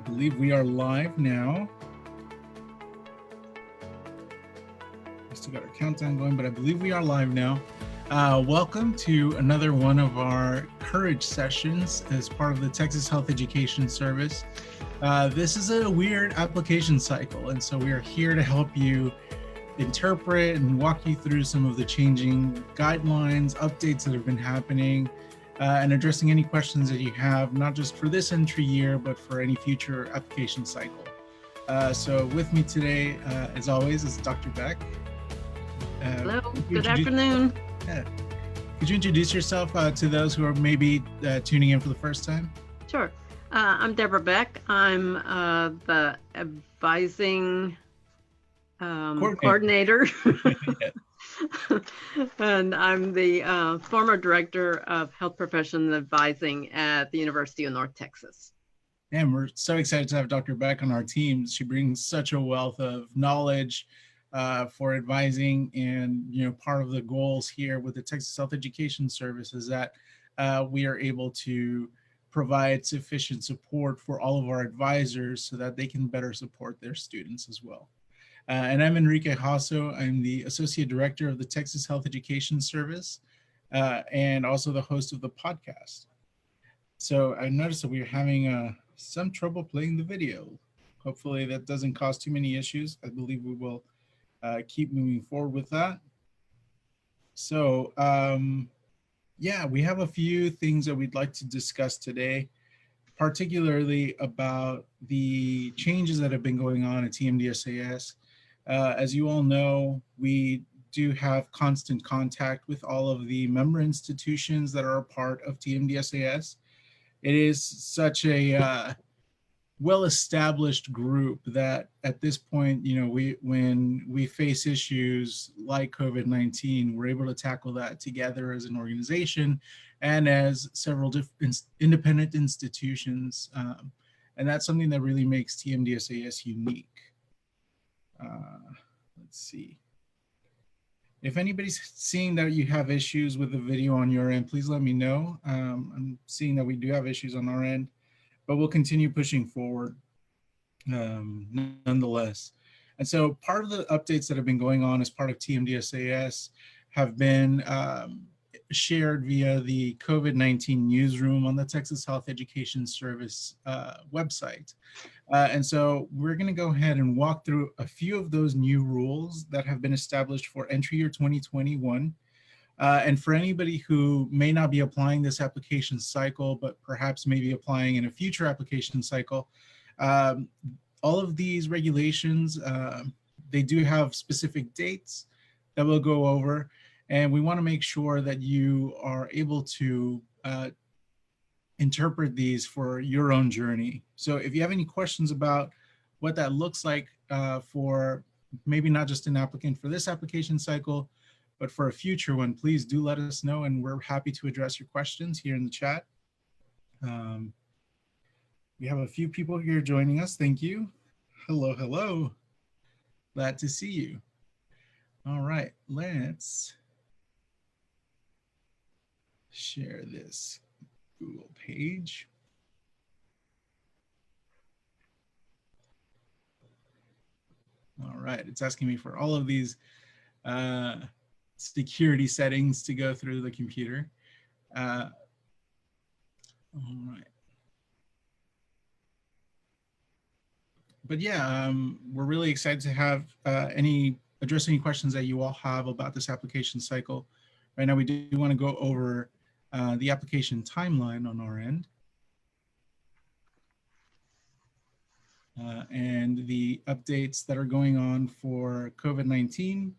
believe we are live now. We still got our countdown going, but I believe we are live now. Welcome to another one of our Courage sessions as part of the Texas Health Education Service. This is a weird application cycle, and so we are here to help you interpret and walk you through some of the changing guidelines, updates that have been happening, and addressing any questions that you have, not just for this entry year, but for any future application cycle. So with me today, as always, is Dr. Beck. Hello, good afternoon. Could you introduce yourself to those who are maybe tuning in for the first time? Sure. I'm Deborah Beck. I'm the advising coordinator. And I'm the former director of health profession advising at the University of North Texas. And we're so excited to have Dr. Beck on our team. She brings such a wealth of knowledge for advising, and part of the goals here with the Texas Health Education Service is that we are able to provide sufficient support for all of our advisors so that they can better support their students as well. And I'm Enrique Hasso. I'm the Associate Director of the Texas Health Education Service and also the host of the podcast. So I noticed that we're having some trouble playing the video. Hopefully that doesn't cause too many issues. I believe we will keep moving forward with that. So yeah, we have a few things that we'd like to discuss today, particularly about the changes that have been going on at TMDSAS. As you all know, we do have constant contact with all of the member institutions that are a part of TMDSAS. It is such a well-established group that at this point, when we face issues like COVID-19, we're able to tackle that together as an organization and as several different independent institutions. And that's something that really makes TMDSAS unique. Let's see. If anybody's seeing that you have issues with the video on your end, please let me know. I'm seeing that we do have issues on our end, but we'll continue pushing forward nonetheless. And so part of the updates that have been going on as part of TMDSAS have been shared via the COVID-19 newsroom on the Texas Health Education Service website. And so we're going to go ahead and walk through a few of those new rules that have been established for entry year 2021. And for anybody who may not be applying this application cycle, but perhaps maybe applying in a future application cycle, all of these regulations, they do have specific dates that we'll go over. And we want to make sure that you are able to interpret these for your own journey. So if you have any questions about what that looks like for maybe not just an applicant for this application cycle, but for a future one, please do let us know, and we're happy to address your questions here in the chat. We have a few people here joining us. Thank you. Hello, hello. Glad to see you. All right, let's share this Google page. All right, it's asking me for all of these security settings to go through the computer. All right. But yeah, we're really excited to have address any questions that you all have about this application cycle. Right now, we do want to go over the application timeline on our end. And the updates that are going on for COVID-19.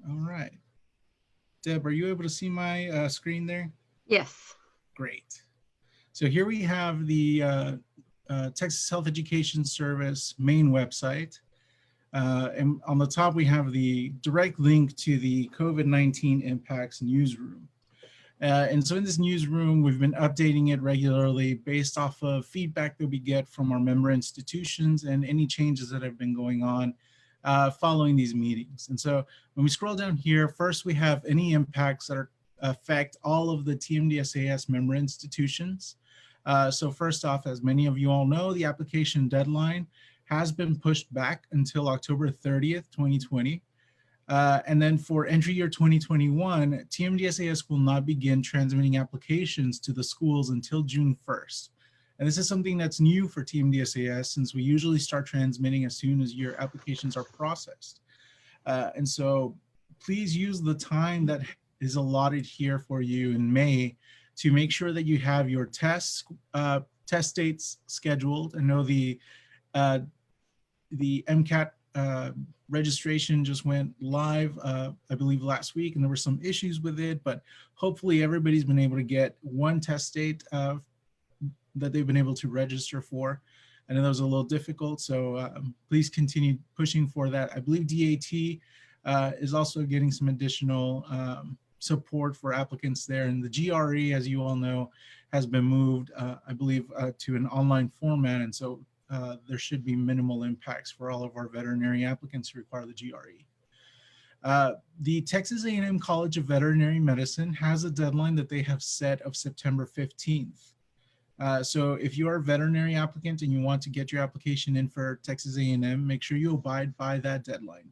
All right. Deb, are you able to see my screen there? Yes. Great. So here we have the Texas Health Education Service main website. And on the top, we have the direct link to the COVID-19 impacts newsroom. And so in this newsroom, we've been updating it regularly based off of feedback that we get from our member institutions and any changes that have been going on following these meetings. And so when we scroll down here, first we have any impacts that are affect all of the TMDSAS member institutions. So first off, as many of you all know, the application deadline has been pushed back until October 30th, 2020. And then for entry year 2021, TMDSAS will not begin transmitting applications to the schools until June 1st. And this is something that's new for TMDSAS, since we usually start transmitting as soon as your applications are processed. And so please use the time that is allotted here for you in May to make sure that you have your test dates scheduled. I know the MCAT registration just went live, I believe last week, and there were some issues with it, but hopefully everybody's been able to get one test date that they've been able to register for. I know that was a little difficult, so please continue pushing for that. I believe DAT is also getting some additional support for applicants there, and the GRE, as you all know, has been moved, I believe, to an online format, and so there should be minimal impacts for all of our veterinary applicants who require the GRE. The Texas A&M College of Veterinary Medicine has a deadline that they have set of September 15th. So if you are a veterinary applicant and you want to get your application in for Texas A&M, make sure you abide by that deadline.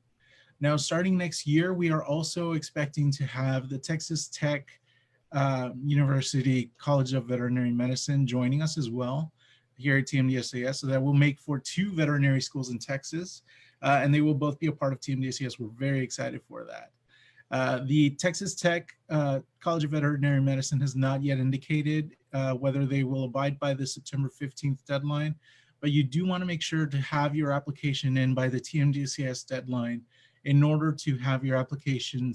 Now, starting next year, we are also expecting to have the Texas Tech University College of Veterinary Medicine joining us as well here at TMDSAS. So that will make for 2 veterinary schools in Texas, and they will both be a part of TMDSAS. We're very excited for that. The Texas Tech College of Veterinary Medicine has not yet indicated whether they will abide by the September 15th deadline, but you do want to make sure to have your application in by the TMDSAS deadline in order to have your application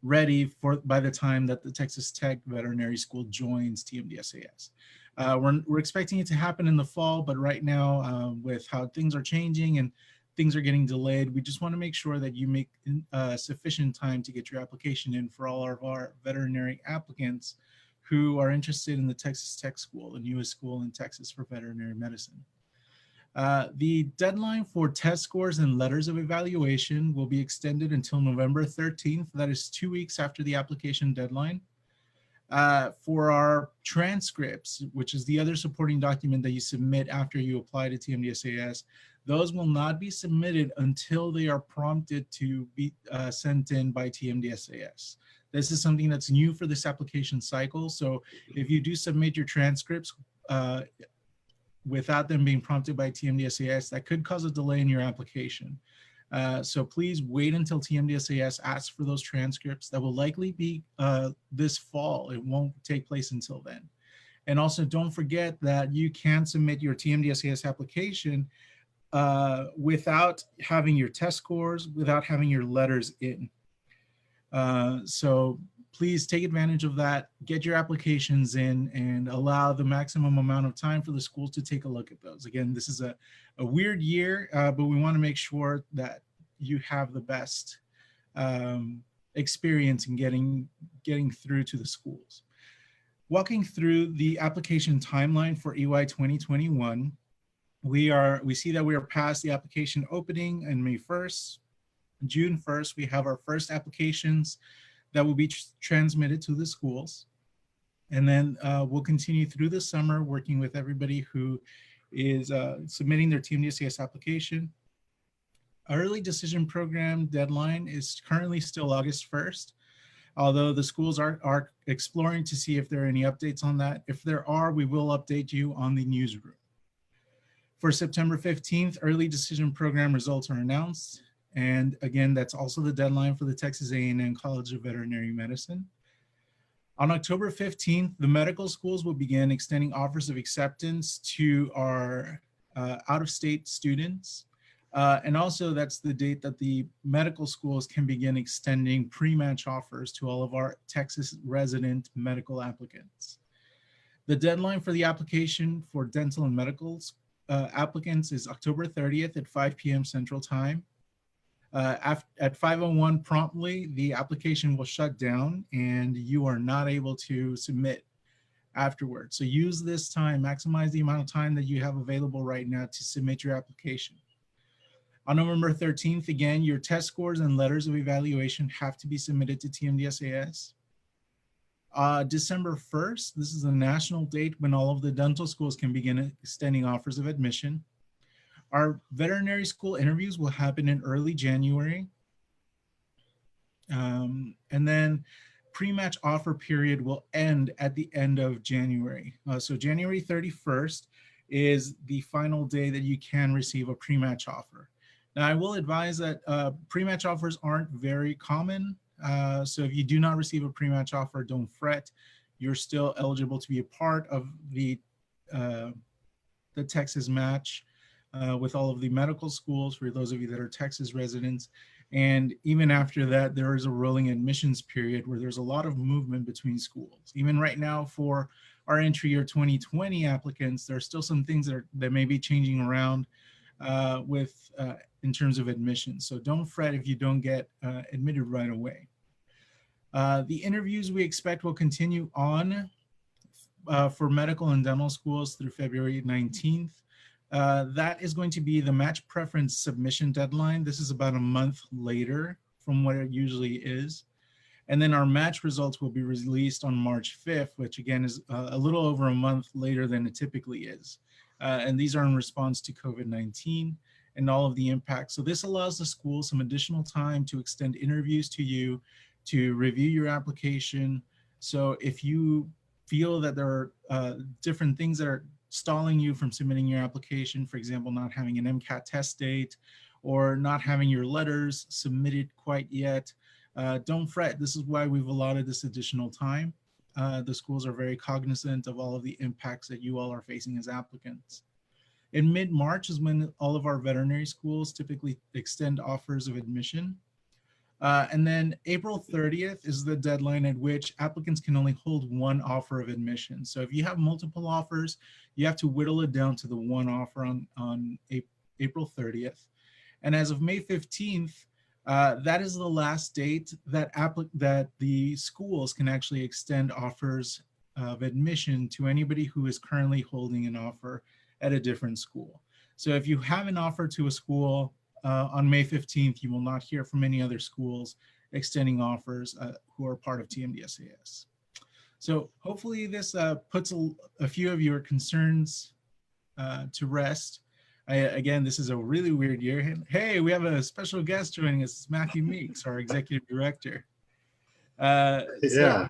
ready for by the time that the Texas Tech Veterinary School joins TMDSAS. We're expecting it to happen in the fall, but right now with how things are changing and things are getting delayed, we just want to make sure that you make sufficient time to get your application in for all of our veterinary applicants who are interested in the Texas Tech School, the newest school in Texas for veterinary medicine. The deadline for test scores and letters of evaluation will be extended until November 13th. That is 2 weeks after the application deadline. For our transcripts, which is the other supporting document that you submit after you apply to TMDSAS, those will not be submitted until they are prompted to be sent in by TMDSAS. This is something that's new for this application cycle. So if you do submit your transcripts without them being prompted by TMDSAS, that could cause a delay in your application. So please wait until TMDSAS asks for those transcripts. That will likely be this fall. It won't take place until then. And also don't forget that you can submit your TMDSAS application without having your test scores, without having your letters in. So please take advantage of that, get your applications in, and allow the maximum amount of time for the schools to take a look at those. Again, this is a weird year, but we want to make sure that you have the best experience in getting through to the schools. Walking through the application timeline for EY2021, we see that we are past the application opening on May 1st. June 1st, we have our first applications that will be transmitted to the schools. And then we'll continue through the summer working with everybody who is submitting their TMDSAS application. Our early decision program deadline is currently still August 1st, although the schools are exploring to see if there are any updates on that. If there are, we will update you on the newsroom. For September 15th, early decision program results are announced. And again, that's also the deadline for the Texas A&M College of Veterinary Medicine. On October 15th, the medical schools will begin extending offers of acceptance to our out-of-state students. And also that's the date that the medical schools can begin extending pre-match offers to all of our Texas resident medical applicants. The deadline for the application for dental and medical applicants is October 30th at 5 p.m. Central Time. At 5:01 promptly, the application will shut down and you are not able to submit afterwards. So use this time, maximize the amount of time that you have available right now to submit your application. On November 13th, again, your test scores and letters of evaluation have to be submitted to TMDSAS. December 1st, this is a national date when all of the dental schools can begin extending offers of admission. Our veterinary school interviews will happen in early January. And then pre-match offer period will end at the end of January. So January 31st is the final day that you can receive a pre-match offer. Now, I will advise that pre-match offers aren't very common. So if you do not receive a pre-match offer, don't fret. You're still eligible to be a part of the TXHES match with all of the medical schools for those of you that are Texas residents. And even after that, there is a rolling admissions period where there's a lot of movement between schools. Even right now for our entry year 2020 applicants, there are still some things that may be changing around in terms of admissions. So don't fret if you don't get admitted right away. The interviews we expect will continue on for medical and dental schools through February 19th. That is going to be the match preference submission deadline. This is about a month later from what it usually is. And then our match results will be released on March 5th, which again is a little over a month later than it typically is. And these are in response to COVID-19 and all of the impacts. So this allows the school some additional time to extend interviews to you, to review your application. So if you feel that there are different things that are stalling you from submitting your application, for example, not having an MCAT test date or not having your letters submitted quite yet, don't fret. This is why we've allotted this additional time. The schools are very cognizant of all of the impacts that you all are facing as applicants. In mid-March is when all of our veterinary schools typically extend offers of admission. And then April 30th is the deadline at which applicants can only hold one offer of admission. So if you have multiple offers, you have to whittle it down to the one offer on April 30th. And as of May 15th, that is the last date that the schools can actually extend offers of admission to anybody who is currently holding an offer at a different school. So if you have an offer to a school on May 15th, you will not hear from any other schools extending offers who are part of TMDSAS. So hopefully this puts a few of your concerns to rest. Again, this is a really weird year. Hey, we have a special guest joining us. It's Matthew Meeks, our executive director. Yeah. So,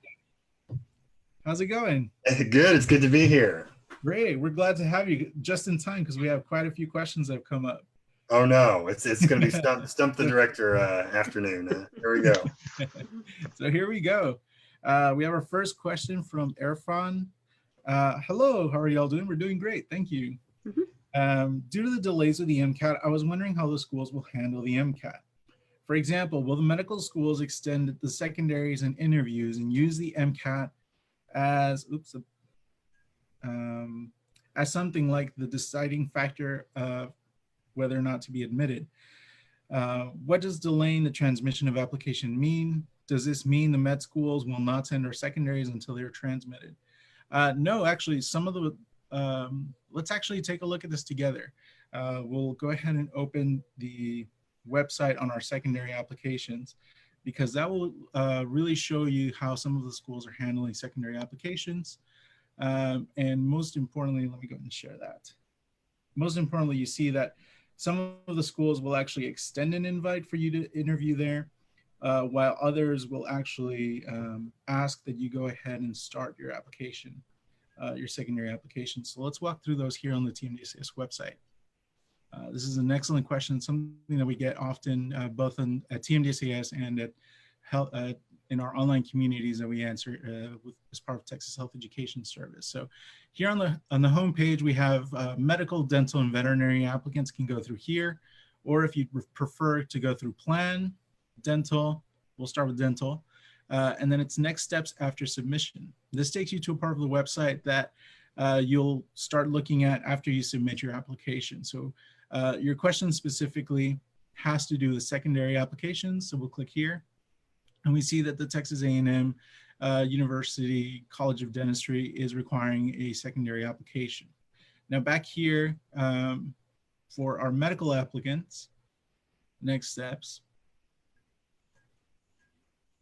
how's it going? Good. It's good to be here. Great. We're glad to have you just in time because we have quite a few questions that have come up. Oh no, it's going to be stump the director afternoon. Here we go. So here we go. We have our first question from Irfan. Hello, how are y'all doing? We're doing great. Thank you. Due to the delays with the MCAT, I was wondering how the schools will handle the MCAT. For example, will the medical schools extend the secondaries and interviews and use the MCAT as something like the deciding factor of whether or not to be admitted? What does delaying the transmission of application mean? Does this mean the med schools will not send our secondaries until they're transmitted? No, actually, some of the, let's actually take a look at this together. We'll go ahead and open the website on our secondary applications because that will really show you how some of the schools are handling secondary applications. And most importantly, let me go ahead and share that. Most importantly, you see that some of the schools will actually extend an invite for you to interview there, while others will actually ask that you go ahead and start your application, your secondary application. So let's walk through those here on the TMDSAS website. This is an excellent question, something that we get often both at TMDSAS and at in our online communities that we answer as part of Texas Health Education Service. So here on the home page, we have medical, dental, and veterinary applicants can go through here, or if you prefer to go through plan, dental, we'll start with dental, and then it's next steps after submission. This takes you to a part of the website that you'll start looking at after you submit your application. So your question specifically has to do with secondary applications, so we'll click here. And we see that the Texas A&M University College of Dentistry is requiring a secondary application. Now back here for our medical applicants, next steps.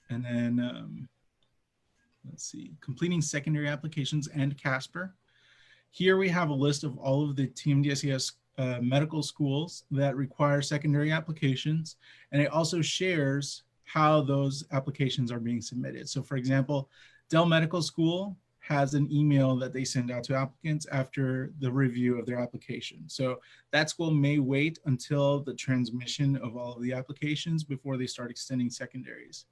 And then let's see, completing secondary applications and Casper. Here we have a list of all of the TMDSAS medical schools that require secondary applications, and it also shares how those applications are being submitted. So for example, Dell Medical School has an email that they send out to applicants after the review of their application. So that school may wait until the transmission of all of the applications before they start extending secondaries.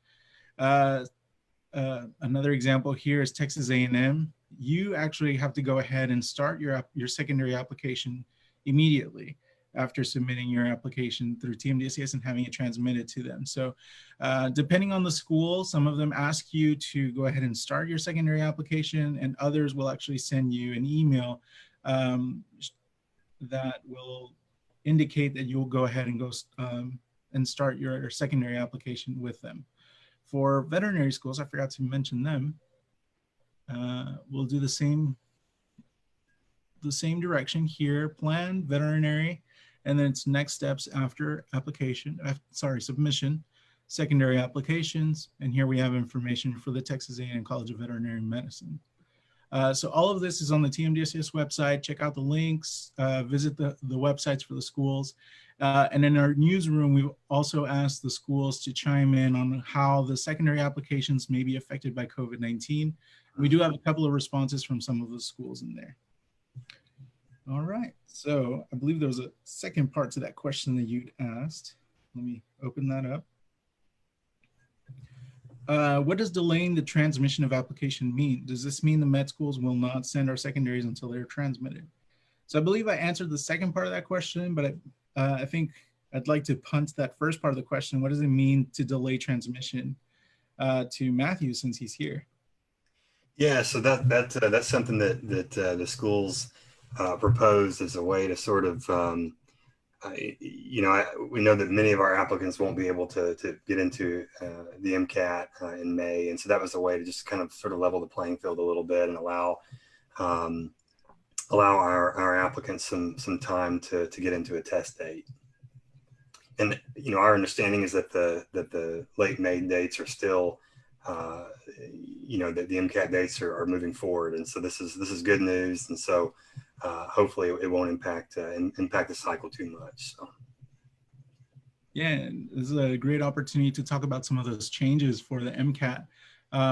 Another example here is Texas A&M. You actually have to go ahead and start your secondary application immediately after submitting your application through TMDSAS and having it transmitted to them. So depending on the school, some of them ask you to go ahead and start your secondary application, and others will actually send you an email that will indicate that you'll go ahead and go and start your secondary application with them. For veterinary schools, I forgot to mention them. We'll do the same direction here, plan, veterinary, and then it's next steps after application, submission, secondary applications, and here we have information for the Texas A&M College of Veterinary Medicine. So all of this is on the TMDSAS website. Check out the links, visit the websites for the schools. And in our newsroom, we've also asked the schools to chime in on how the secondary applications may be affected by COVID-19. We do have a couple of responses from some of the schools in there. All right, so I believe there was a second part to that question that you'd asked. Let me open that up. What does delaying the transmission of application mean? Does this mean the med schools will not send our secondaries until they're transmitted? So I believe I answered the second part of that question, but I think I'd like to punt that first part of the question. What does it mean to delay transmission to Matthew since he's here? Yeah, so that's something that the schools proposed as a way to sort of, we know that many of our applicants won't be able to get into the MCAT in May, and so that was a way to just kind of sort of level the playing field a little bit and allow our applicants some time to get into a test date. And our understanding is that the late May dates are still that the MCAT dates are moving forward, and so this is good news, and so hopefully it won't impact the cycle too much. So yeah, this is a great opportunity to talk about some of those changes for the MCAT.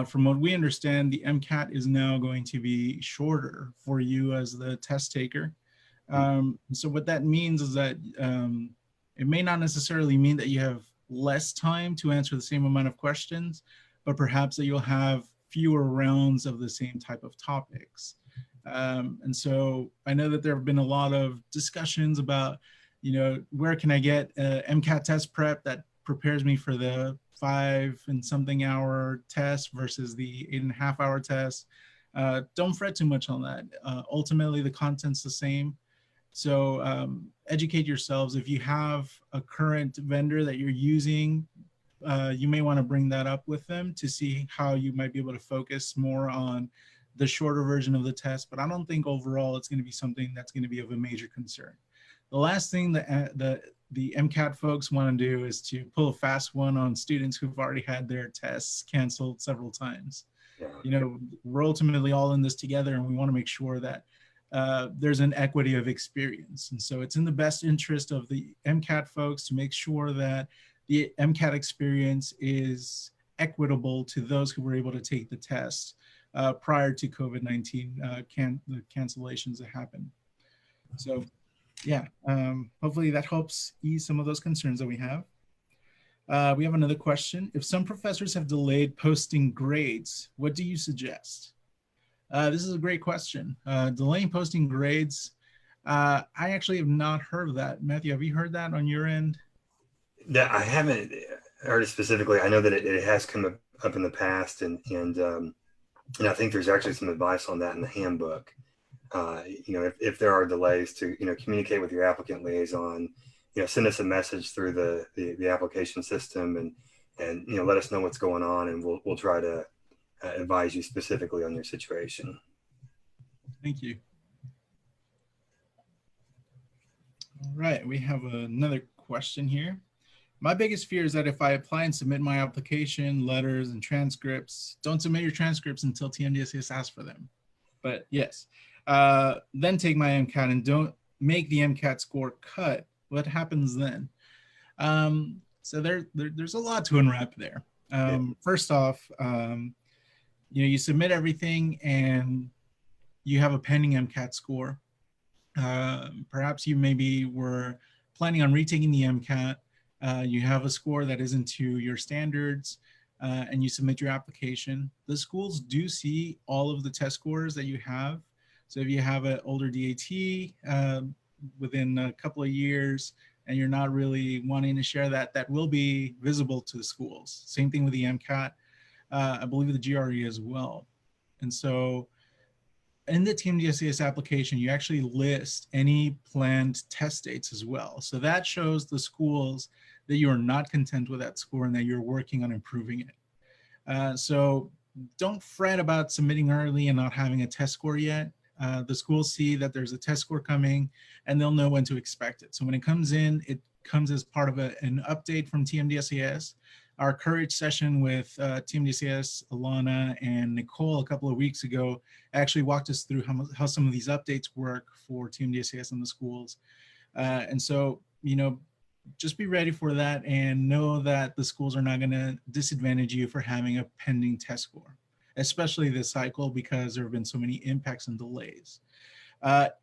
From what we understand, the MCAT is now going to be shorter for you as the test taker. So what that means is that it may not necessarily mean that you have less time to answer the same amount of questions, but perhaps that you'll have fewer rounds of the same type of topics. And so I know that there have been a lot of discussions about, where can I get MCAT test prep that prepares me for the 5 and something hour test versus the 8.5 hour test. Don't fret too much on that. Ultimately, the content's the same. So educate yourselves. If you have a current vendor that you're using, you may want to bring that up with them to see how you might be able to focus more on the shorter version of the test. But I don't think overall it's going to be something that's going to be of a major concern. The last thing that the MCAT folks want to do is to pull a fast one on students who've already had their tests canceled several times. Yeah. We're ultimately all in this together, and we want to make sure that there's an equity of experience. And so it's in the best interest of the MCAT folks to make sure that the MCAT experience is equitable to those who were able to take the test prior to COVID-19 the cancellations that happened. So yeah, hopefully that helps ease some of those concerns that we have. We have another question. If some professors have delayed posting grades, what do you suggest? This is a great question. Delaying posting grades, I actually have not heard of that. Matthew, have you heard that on your end? Yeah, I haven't heard it specifically. I know that it has come up in the past, and I think there's actually some advice on that in the handbook. If there are delays, to communicate with your applicant liaison, send us a message through the application system, and let us know what's going on, and we'll try to advise you specifically on your situation. Thank you. All right, we have another question here. My biggest fear is that if I apply and submit my application, letters, and transcripts, don't submit your transcripts until TMDSAS asks for them. But yes, then take my MCAT and don't make the MCAT score cut. What happens then? So there's a lot to unwrap there. First off, you submit everything and you have a pending MCAT score. Perhaps you maybe were planning on retaking the MCAT. You have a score that isn't to your standards, and you submit your application. The schools do see all of the test scores that you have. So if you have an older DAT within a couple of years, and you're not really wanting to share that, that will be visible to the schools. Same thing with the MCAT, I believe the GRE as well. And so in the TMDSAS application, you actually list any planned test dates as well. So that shows the schools that you are not content with that score and that you're working on improving it. So don't fret about submitting early and not having a test score yet. The schools see that there's a test score coming and they'll know when to expect it. So when it comes in, it comes as part of an update from TMDSAS. Our Courage session with TMDSAS, Alana, and Nicole a couple of weeks ago actually walked us through how some of these updates work for TMDSAS in the schools. And so, just be ready for that and know that the schools are not going to disadvantage you for having a pending test score, especially this cycle because there have been so many impacts and delays.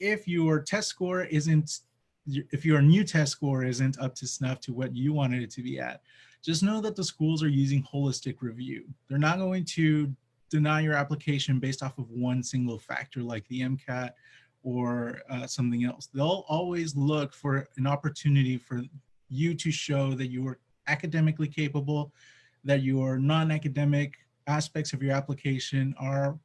If your test score isn't, if your new test score isn't up to snuff to what you wanted it to be at, just know that the schools are using holistic review. They're not going to deny your application based off of one single factor like the MCAT or something else. They'll always look for an opportunity for you to show that you are academically capable, that your non-academic aspects of your application are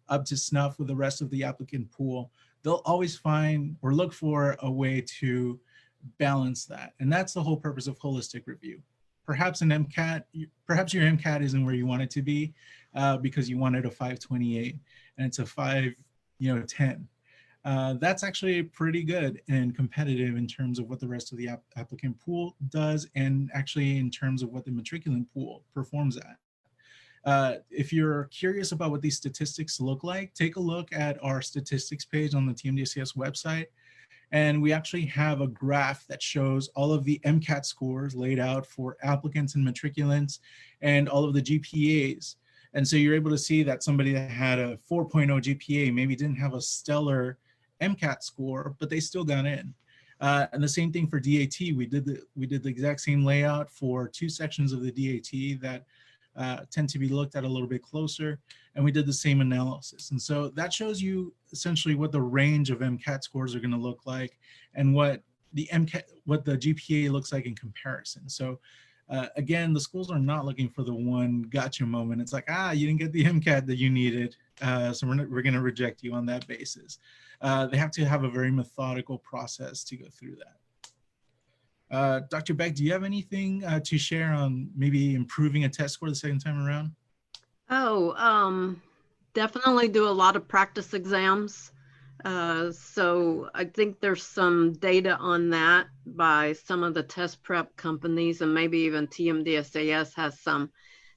up to snuff with the rest of the applicant pool. They'll always find or look for a way to balance that. And that's the whole purpose of holistic review. Perhaps an MCAT, perhaps your MCAT isn't where you want it to be because you wanted a 528 and it's a 510. That's actually pretty good and competitive in terms of what the rest of the applicant pool does and actually in terms of what the matriculant pool performs at. If you're curious about what these statistics look like, take a look at our statistics page on the TMDSAS website. And we actually have a graph that shows all of the MCAT scores laid out for applicants and matriculants and all of the GPAs. And so you're able to see that somebody that had a 4.0 GPA maybe didn't have a stellar MCAT score, but they still got in. And the same thing for DAT. We did the exact same layout for two sections of the DAT that tend to be looked at a little bit closer, and we did the same analysis. And so that shows you essentially what the range of MCAT scores are going to look like and what the GPA looks like in comparison. So again, the schools are not looking for the one gotcha moment. It's like, you didn't get the MCAT that you needed, so we're going to reject you on that basis. They have to have a very methodical process to go through that. Dr. Beck, do you have anything to share on maybe improving a test score the second time around? Definitely do a lot of practice exams. So I think there's some data on that by some of the test prep companies, and maybe even TMDSAS has some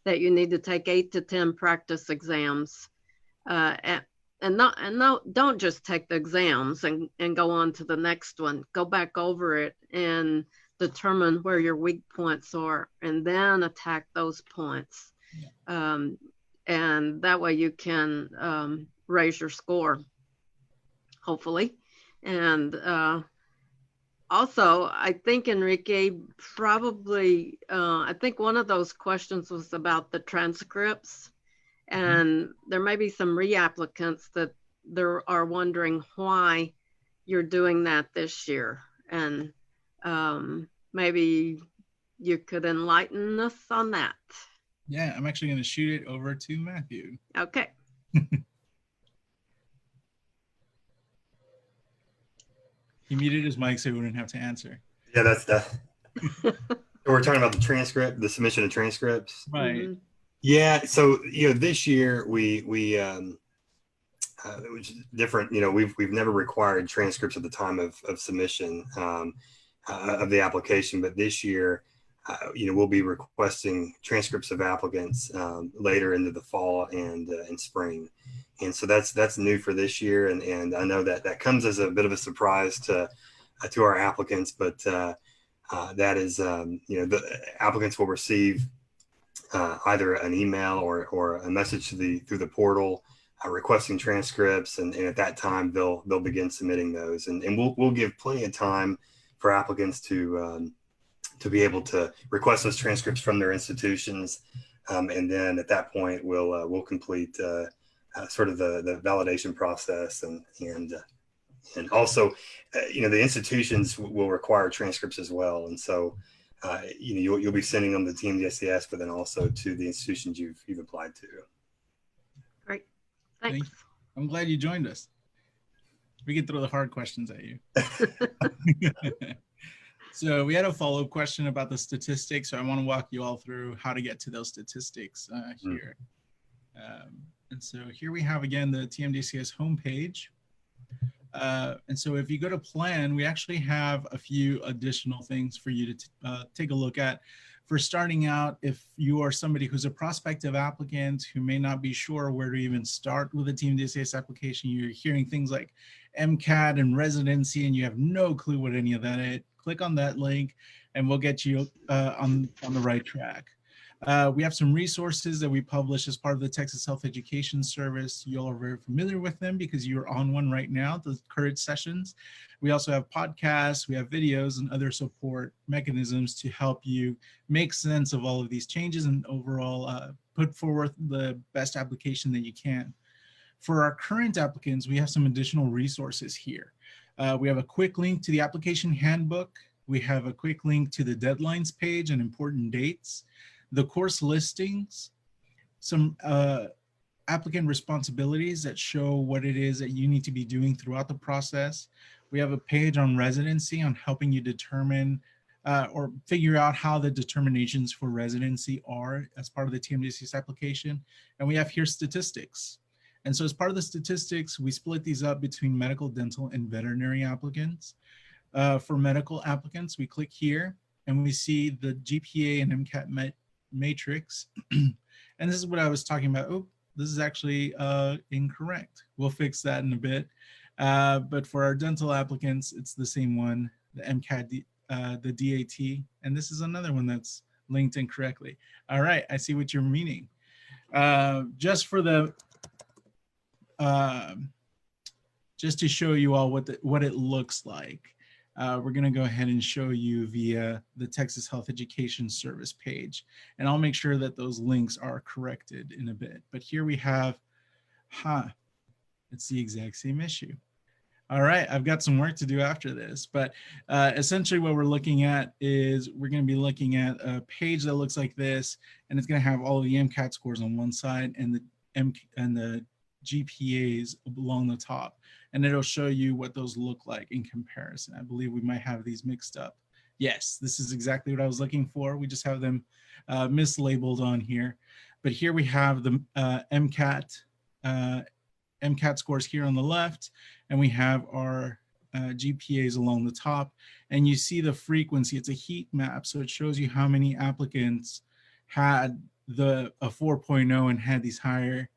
that you need to take 8 to 10 practice exams. Don't just take the exams and go on to the next one. Go back over it and determine where your weak points are and then attack those points. Yeah. And that way you can raise your score, hopefully. And also, I think Enrique probably, I think one of those questions was about the transcripts. And there may be some reapplicants that are wondering why you're doing that this year. And maybe you could enlighten us on that. Yeah, I'm actually going to shoot it over to Matthew. Okay. He muted his mic so we wouldn't have to answer. Yeah, that's that. We're talking about the transcript, the submission of transcripts. Right. Mm-hmm. Yeah. So, this year we it was different. We've never required transcripts at the time of submission of the application, but this year we'll be requesting transcripts of applicants later into the fall and spring. And so that's new for this year. And I know that comes as a bit of a surprise to our applicants, but that is, the applicants will receive either an email or a message through the portal requesting transcripts, and at that time they'll begin submitting those, and we'll give plenty of time for applicants to be able to request those transcripts from their institutions, and then at that point we'll complete sort of the validation process, and also the institutions will require transcripts as well, and so you'll be sending them to TMDSAS, but then also to the institutions you've applied to. Great. Thanks. I'm glad you joined us. We can throw the hard questions at you. So we had a follow-up question about the statistics. So I want to walk you all through how to get to those statistics here. And so here we have, again, the TMDSAS homepage. And so if you go to plan, we actually have a few additional things for you to take a look at. For starting out, if you are somebody who's a prospective applicant who may not be sure where to even start with a TMDSAS application, you're hearing things like MCAT and residency, and you have no clue what any of that is, click on that link and we'll get you on the right track. We have some resources that we publish as part of the Texas Health Education Service. You all are very familiar with them because you're on one right now, the current sessions. We also have podcasts, we have videos and other support mechanisms to help you make sense of all of these changes and overall put forward the best application that you can. For our current applicants, we have some additional resources here. We have a quick link to the application handbook. We have a quick link to the deadlines page and important dates, the course listings, some applicant responsibilities that show what it is that you need to be doing throughout the process. We have a page on residency on helping you determine or figure out how the determinations for residency are as part of the TMDSAS application. And we have here statistics. And so as part of the statistics, we split these up between medical, dental, and veterinary applicants. For medical applicants, we click here and we see the Gpa and Mcat Matrix. And this is what I was talking about. Oh, this is actually incorrect. We'll fix that in a bit. But for our dental applicants, it's the same one, the MCAT, the DAT, and this is another one that's linked incorrectly. All right, I see what you're meaning. Just for the, just to show you all what it looks like, we're going to go ahead and show you via the Texas Health Education Service page, and I'll make sure that those links are corrected in a bit. But here we have, it's the exact same issue. All right, I've got some work to do after this, but essentially what we're looking at is we're going to be looking at a page that looks like this, and it's going to have all of the MCAT scores on one side and the GPAs along the top, and it'll show you what those look like in comparison. I believe we might have these mixed up. Yes, this is exactly what I was looking for. We just have them mislabeled on here, but here we have the MCAT scores here on the left, and we have our GPAs along the top, and you see the frequency. It's a heat map, so it shows you how many applicants had a 4.0 and had these higher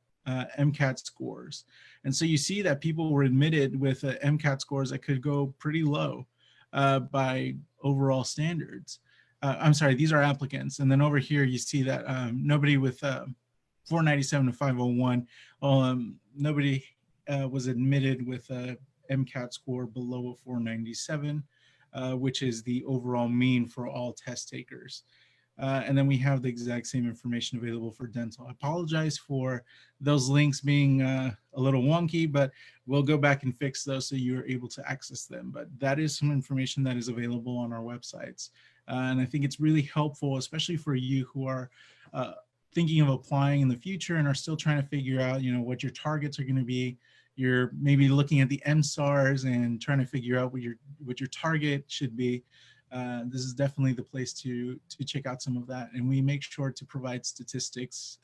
MCAT scores. And so you see that people were admitted with MCAT scores that could go pretty low by overall standards. I'm sorry, these are applicants. And then over here you see that nobody with 497 to 501, nobody was admitted with a MCAT score below a 497, which is the overall mean for all test takers. And then we have the exact same information available for dental. I apologize for those links being a little wonky, but we'll go back and fix those so you're able to access them. But that is some information that is available on our websites. And I think it's really helpful, especially for you who are thinking of applying in the future and are still trying to figure out, what your targets are going to be. You're maybe looking at the MSARs and trying to figure out what your target should be. This is definitely the place to check out some of that. And we make sure to provide statistics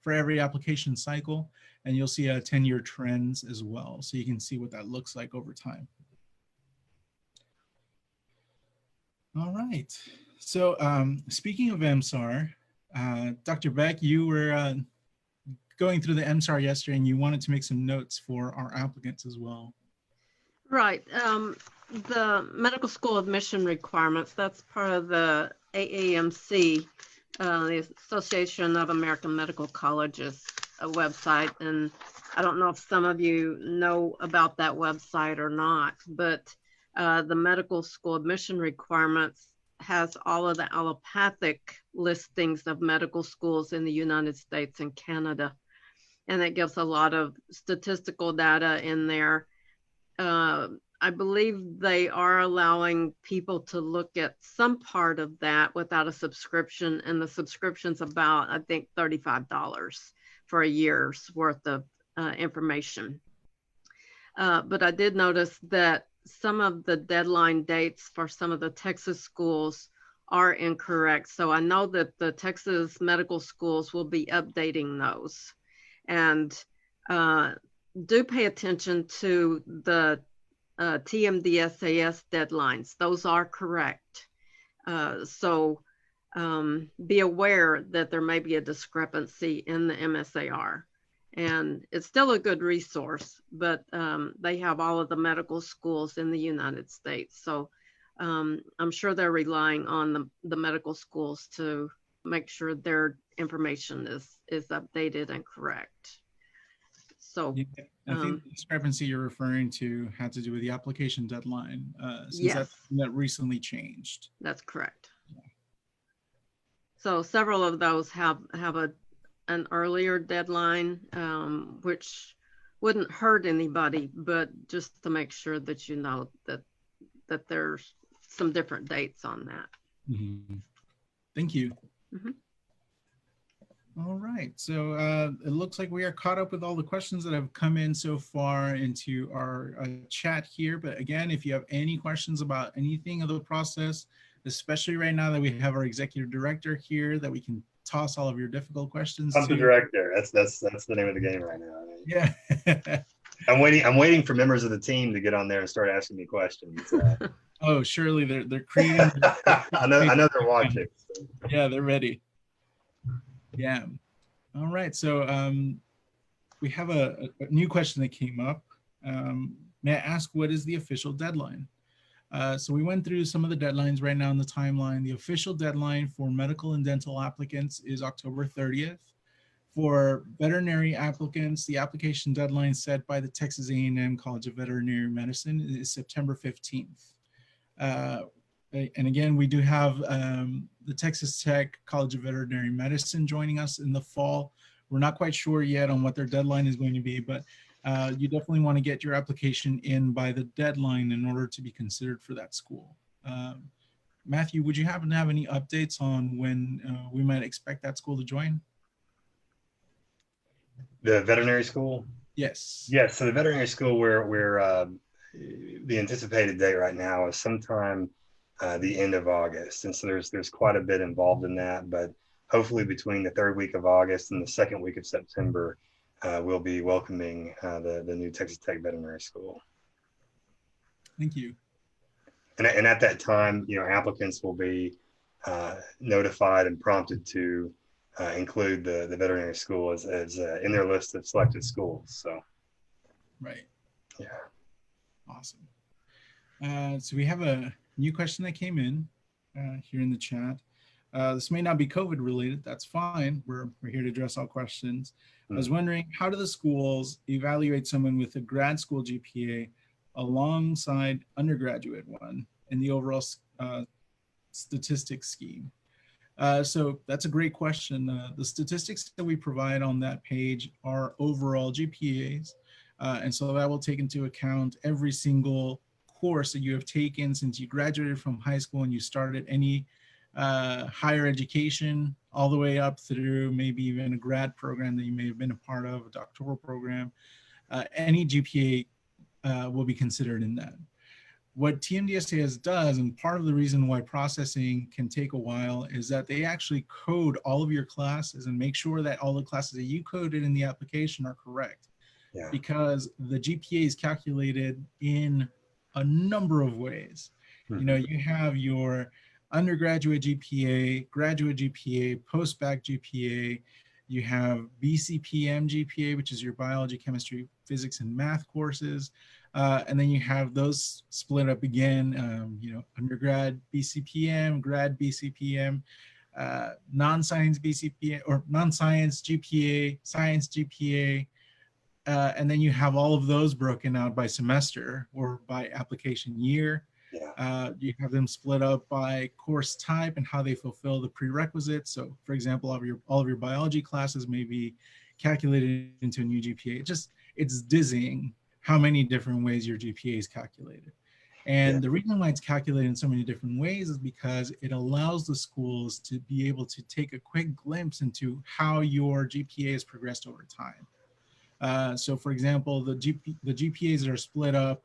for every application cycle, and you'll see 10-year trends as well. So you can see what that looks like over time. All right, So speaking of MSAR, Dr. Beck, you were going through the MSAR yesterday and you wanted to make some notes for our applicants as well. Right. The medical school admission requirements, that's part of the AAMC, the Association of American Medical Colleges website. And I don't know if some of you know about that website or not, but the medical school admission requirements has all of the allopathic listings of medical schools in the United States and Canada. And it gives a lot of statistical data in there. I believe they are allowing people to look at some part of that without a subscription, and the subscription's about, I think, $35 for a year's worth of information. But I did notice that some of the deadline dates for some of the Texas schools are incorrect. So I know that the Texas medical schools will be updating those. And do pay attention to the TMDSAS deadlines. Those are correct. So be aware that there may be a discrepancy in the MSAR. And it's still a good resource, but they have all of the medical schools in the United States. So I'm sure they're relying on the medical schools to make sure their information is updated and correct. So yeah, I think the discrepancy you're referring to had to do with the application deadline, since yes, that recently changed. That's correct. Yeah. So several of those have an earlier deadline, which wouldn't hurt anybody, but just to make sure that you know that there's some different dates on that. Mm-hmm. Thank you. Mm-hmm. All right, so it looks like we are caught up with all the questions that have come in so far into our chat here. But again, if you have any questions about anything of the process, especially right now that we have our executive director here, that we can toss all of your difficult questions I'm to. the director. That's the name of the game right now. Yeah. I'm waiting for members of the team to get on there and start asking me questions. Oh, surely they're creating. I know they're watching. So. Yeah, they're ready. Yeah. All right. So we have a new question that came up. May I ask, what is the official deadline? So we went through some of the deadlines right now in the timeline. The official deadline for medical and dental applicants is October 30th. For veterinary applicants, the application deadline set by the Texas A&M College of Veterinary Medicine is September 15th. And again, we do have the Texas Tech College of Veterinary Medicine joining us in the fall. We're not quite sure yet on what their deadline is going to be, but you definitely want to get your application in by the deadline in order to be considered for that school. Matthew, would you happen to have any updates on when we might expect that school to join? The veterinary school? Yes. Yes, so the veterinary school, we're the anticipated date right now is sometime the end of August. And so there's quite a bit involved in that, but hopefully between the third week of August and the second week of September, we'll be welcoming the new Texas Tech Veterinary School. Thank you. And at that time, applicants will be notified and prompted to include the veterinary school as in their list of selected schools. So, right. Yeah. Awesome. So we have a new question that came in here in the chat. This may not be COVID related. That's fine. We're here to address all questions. I was wondering, how do the schools evaluate someone with a grad school GPA alongside undergraduate one in the overall statistics scheme? So that's a great question. The statistics that we provide on that page are overall GPAs. And so that will take into account every single course that you have taken since you graduated from high school and you started any higher education, all the way up through maybe even a grad program that you may have been a part of, a doctoral program. Any GPA will be considered in that. What TMDSAS does, and part of the reason why processing can take a while, is that they actually code all of your classes and make sure that all the classes that you coded in the application are correct. Yeah. Because the GPA is calculated in a number of ways. Mm-hmm. You have your undergraduate GPA, graduate GPA, post-bac GPA. You have BCPM GPA, which is your biology, chemistry, physics, and math courses. And then you have those split up again, you know, undergrad BCPM, grad BCPM, non-science BCPA or non-science GPA, science GPA. And then you have all of those broken out by semester or by application year. Yeah. You have them split up by course type and how they fulfill the prerequisites. So for example, all of your biology classes may be calculated into a new GPA. It's dizzying how many different ways your GPA is calculated. And Yeah. the reason why it's calculated in so many different ways is because it allows the schools to be able to take a quick glimpse into how your GPA has progressed over time. So for example, the GPAs that are split up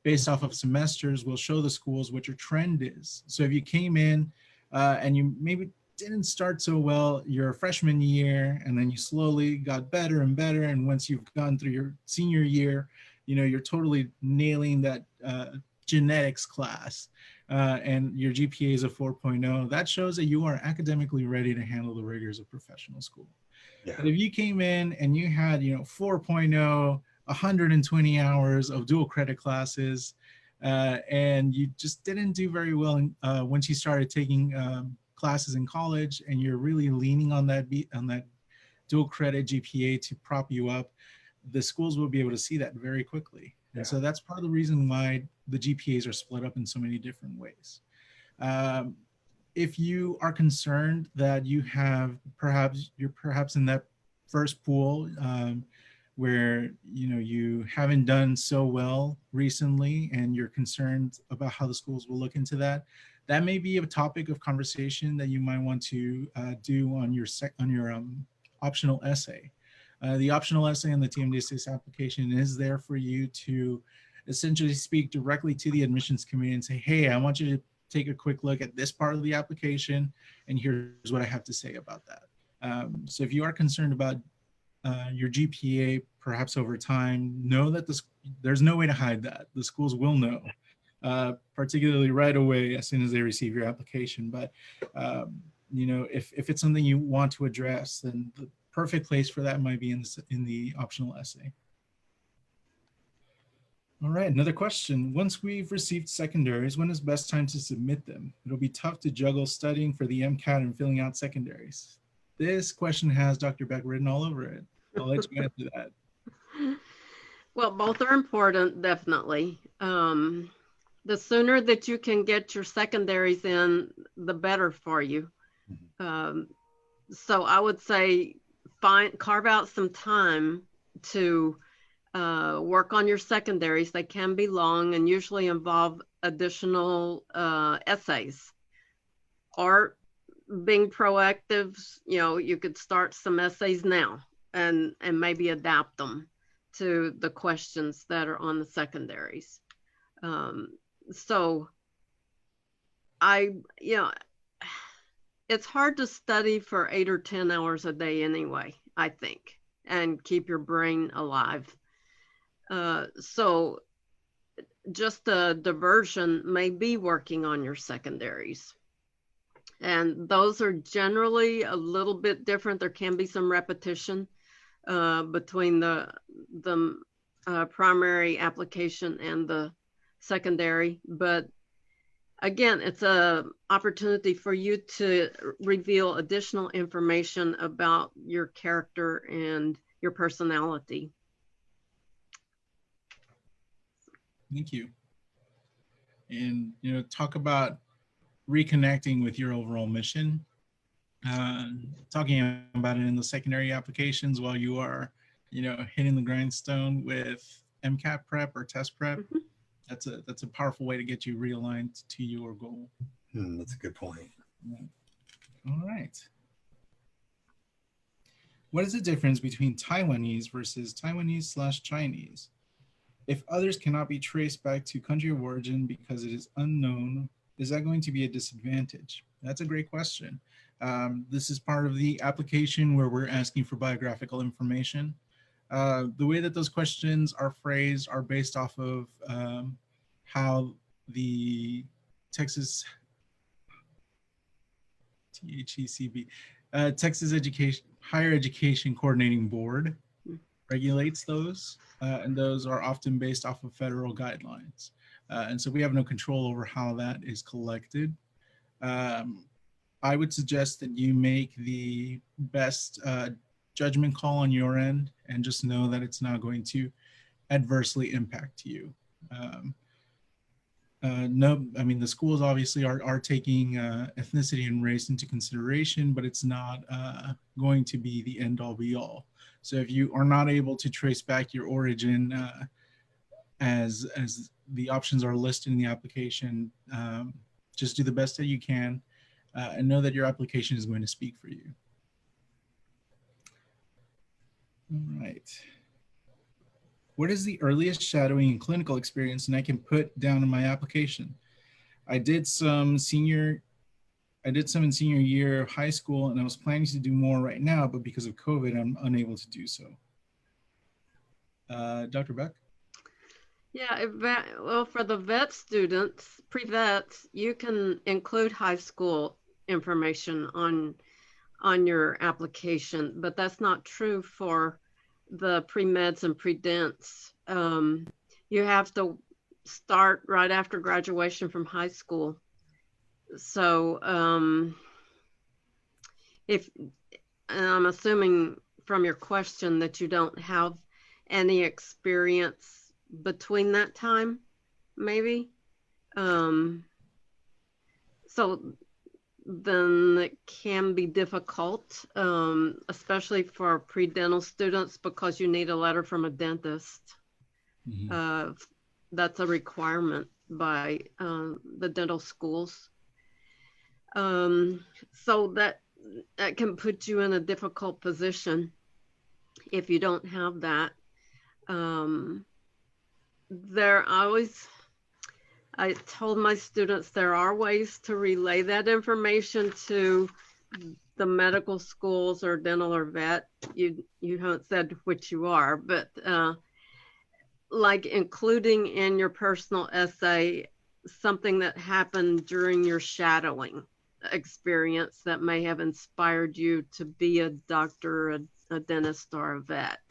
based off of semesters will show the schools what your trend is. So if you came in and you maybe didn't start so well your freshman year, and then you slowly got better and better, and once you've gone through your senior year, you know, you're totally nailing that genetics class, and your GPA is a 4.0, that shows that you are academically ready to handle the rigors of professional school. Yeah. But if you came in and you had, you know, 4.0, 120 hours of dual credit classes, and you just didn't do very well once you started taking classes in college, and you're really leaning on that dual credit GPA to prop you up, the schools will be able to see that very quickly. And so that's part of the reason why the GPAs are split up in so many different ways. If you are concerned that you're perhaps in that first pool where, you know, you haven't done so well recently and you're concerned about how the schools will look into that, that may be a topic of conversation that you might want to do on your optional essay. The optional essay on the TMDSAS application is there for you to essentially speak directly to the admissions committee and say, hey, I want you to take a quick look at this part of the application, and here's what I have to say about that. So if you are concerned about your GPA perhaps over time, know that there's no way to hide that. The schools will know, particularly right away as soon as they receive your application. But you know, if it's something you want to address, then the perfect place for that might be in the optional essay. All right, another question. Once we've received secondaries, when is best time to submit them? It'll be tough to juggle studying for the MCAT and filling out secondaries. This question has Dr. Beck written all over it. I'll let you answer that. Well, both are important, definitely. The sooner that you can get your secondaries in, the better for you. So I would say carve out some time to work on your secondaries. They can be long and usually involve additional essays. Or being proactive, you know, you could start some essays now and maybe adapt them to the questions that are on the secondaries. So you know, it's hard to study for 8 or 10 hours a day anyway, I think, and keep your brain alive. So just a diversion may be working on your secondaries. And those are generally a little bit different. There can be some repetition between the primary application and the secondary. But again, it's an opportunity for you to reveal additional information about your character and your personality. Thank you. And, you know, talk about reconnecting with your overall mission, talking about it in the secondary applications while you are, you know, hitting the grindstone with MCAT prep or test prep. Mm-hmm. That's a powerful way to get you realigned to your goal. That's a good point. Yeah. All right. What is the difference between Taiwanese versus Taiwanese/Chinese? If others cannot be traced back to country of origin because it is unknown, is that going to be a disadvantage? That's a great question. This is part of the application where we're asking for biographical information. The way that those questions are phrased are based off of how the Texas THECB. Texas Higher Education Coordinating Board regulates those, and those are often based off of federal guidelines. And so we have no control over how that is collected. I would suggest that you make the best judgment call on your end and just know that it's not going to adversely impact you. No, I mean, the schools obviously are taking ethnicity and race into consideration, but it's not going to be the end all be all. So if you are not able to trace back your origin as the options are listed in the application, just do the best that you can and know that your application is going to speak for you. All right. What is the earliest shadowing and clinical experience and I can put down in my application? I did some in senior year of high school, and I was planning to do more right now, but because of COVID, I'm unable to do so. Dr. Beck? Yeah, well, for the vet students, pre-vets, you can include high school information on your application, but that's not true for the pre-meds and pre-dents. You have to start right after graduation from high school. So and I'm assuming from your question that you don't have any experience between that time, maybe. So then it can be difficult, especially for pre-dental students, because you need a letter from a dentist. Mm-hmm. That's a requirement by the dental schools. So that can put you in a difficult position if you don't have that. I told my students there are ways to relay that information to the medical schools or dental or vet. You haven't said which you are, but like including in your personal essay something that happened during your shadowing experience that may have inspired you to be a doctor, a dentist, or a vet.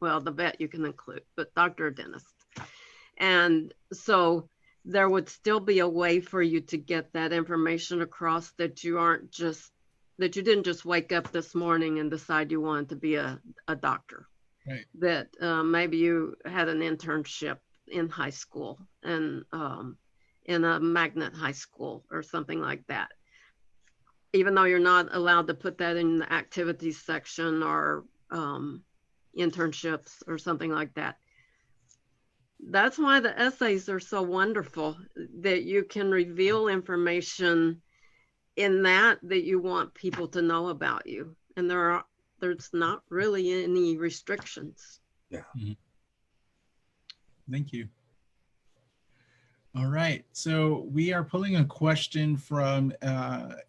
Well, the vet you can include, but doctor or dentist. And so there would still be a way for you to get that information across, that you didn't just wake up this morning and decide you wanted to be a doctor. Right. That maybe you had an internship in high school and in a magnet high school or something like that. Even though you're not allowed to put that in the activities section or internships or something like that. That's why the essays are so wonderful, that you can reveal information in that you want people to know about you. And there's not really any restrictions. Yeah. Mm-hmm. Thank you. All right, so we are pulling a question from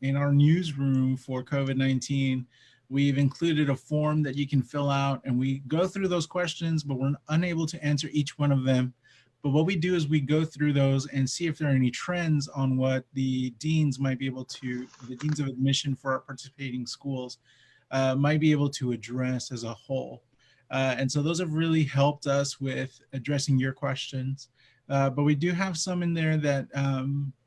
in our newsroom for COVID-19. We've included a form that you can fill out, and we go through those questions, but we're unable to answer each one of them. But what we do is we go through those and see if there are any trends on what the deans might be able to, the deans of admission for our participating schools might be able to address as a whole. And so those have really helped us with addressing your questions. But we do have some in there that,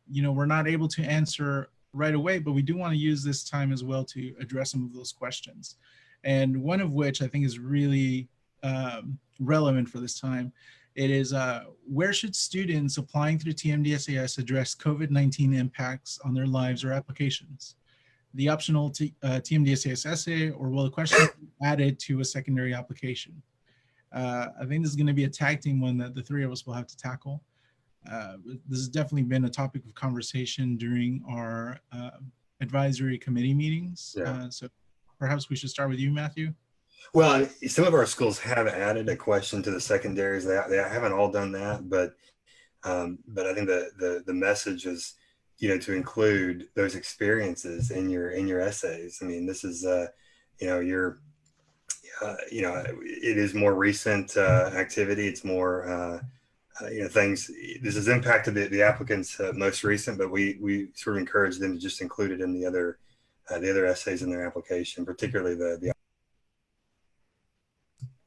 we're not able to answer right away, but we do want to use this time as well to address some of those questions. And one of which I think is really relevant for this time. It is, where should students applying through TMDSAS address COVID-19 impacts on their lives or applications? The optional TMDSAS essay, or will the question be added to a secondary application? I think this is going to be a tag team one that the three of us will have to tackle. This has definitely been a topic of conversation during our advisory committee meetings. Yeah. So perhaps we should start with you, Matthew. Well, some of our schools have added a question to the secondaries. They haven't all done that, but I think the message is, to include those experiences in your essays. I mean, this is it is more recent activity. It's more things. This has impacted the applicants most recent, but we sort of encourage them to just include it in the other the other essays in their application, particularly the